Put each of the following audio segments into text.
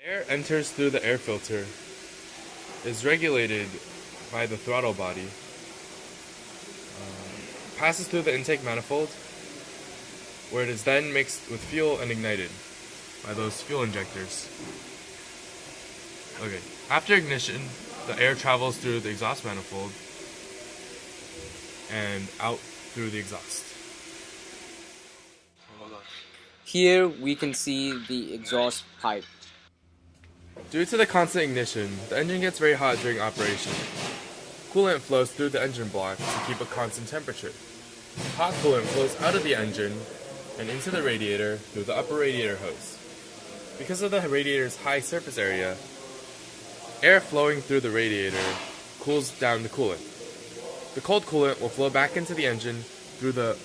Air enters through the air filter, is regulated by the throttle body, passes through the intake manifold, where it is then mixed with fuel and ignited by those fuel injectors. Okay, after ignition, the air travels through the exhaust manifold and out through the exhaust. Here we can see the exhaust pipe. Due to the constant ignition, the engine gets very hot during operation. Coolant flows through the engine block to keep a constant temperature. Hot coolant flows out of the engine and into the radiator through the upper radiator hose. Because of the radiator's high surface area, air flowing through the radiator cools down the coolant. The cold coolant will flow back into the engine through the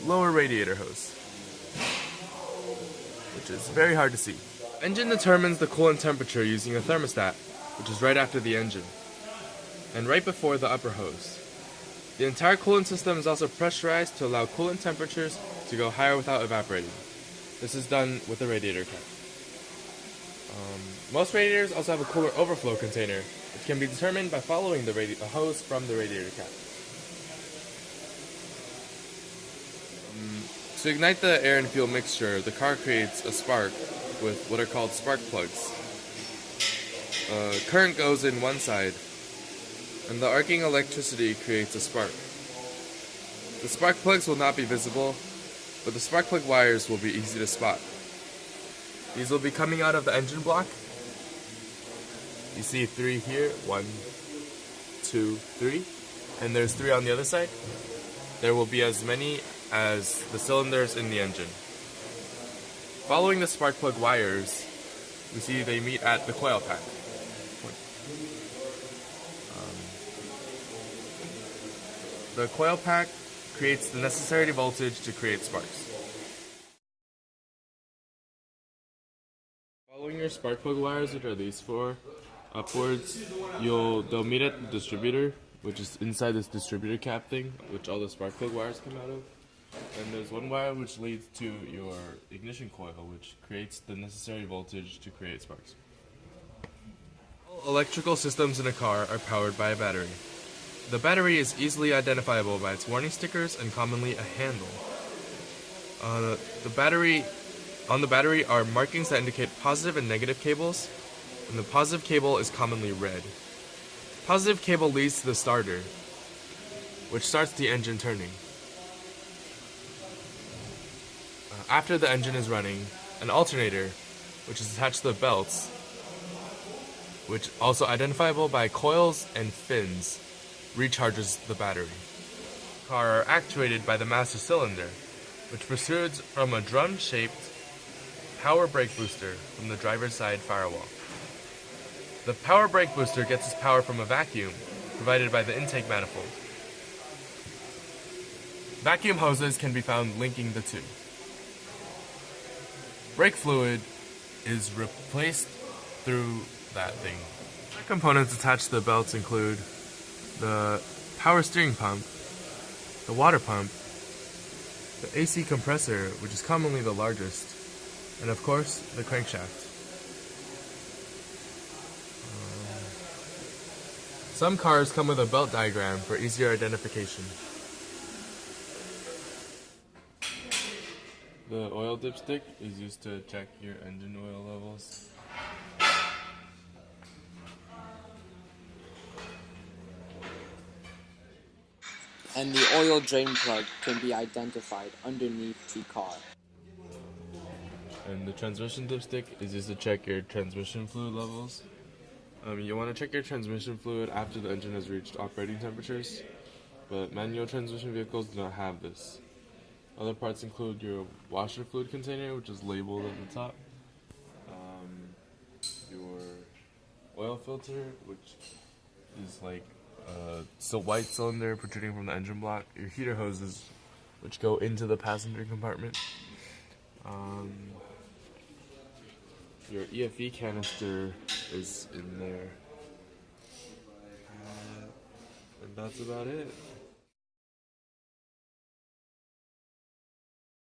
lower radiator hose, which is very hard to see. Engine determines the coolant temperature using a thermostat, which is right after the engine, and right before the upper hose. The entire coolant system is also pressurized to allow coolant temperatures to go higher without evaporating. This is done with a radiator cap. Most radiators also have a cooler overflow container, which can be determined by following the hose from the radiator cap. To ignite the air and fuel mixture, the car creates a spark with what are called spark plugs. Current goes in one side, and the arcing electricity creates a spark. The spark plugs will not be visible, but the spark plug wires will be easy to spot. These will be coming out of the engine block. You see 3 here, 1, 2, 3, and there's 3 on the other side. There will be as many as the cylinders in the engine. Following the spark plug wires, we see they meet at the coil pack. The coil pack creates the necessary voltage to create sparks. Following your spark plug wires, which are these 4, upwards, they'll meet at the distributor, which is inside this distributor cap thing, which all the spark plug wires come out of. And there's one wire which leads to your ignition coil, which creates the necessary voltage to create sparks. All electrical systems in a car are powered by a battery. The battery is easily identifiable by its warning stickers and commonly a handle. On the battery are markings that indicate positive and negative cables, and the positive cable is commonly red. Positive cable leads to the starter, which starts the engine turning. After the engine is running, an alternator, which is attached to the belts, which also identifiable by coils and fins, recharges the battery. The car are actuated by the master cylinder, which protrudes from a drum-shaped power brake booster from the driver's side firewall. The power brake booster gets its power from a vacuum provided by the intake manifold. Vacuum hoses can be found linking the two. Brake fluid is replaced through that thing. Other components attached to the belts include the power steering pump, the water pump, the AC compressor, which is commonly the largest, and of course, the crankshaft. Some cars come with a belt diagram for easier identification. The oil dipstick is used to check your engine oil levels. And the oil drain plug can be identified underneath the car. And the transmission dipstick is used to check your transmission fluid levels. You want to check your transmission fluid after the engine has reached operating temperatures, but manual transmission vehicles do not have this. Other parts include your washer fluid container, which is labeled at the top, your oil filter, which is like a white cylinder protruding from the engine block, your heater hoses, which go into the passenger compartment, your EFE canister is in there, and that's about it.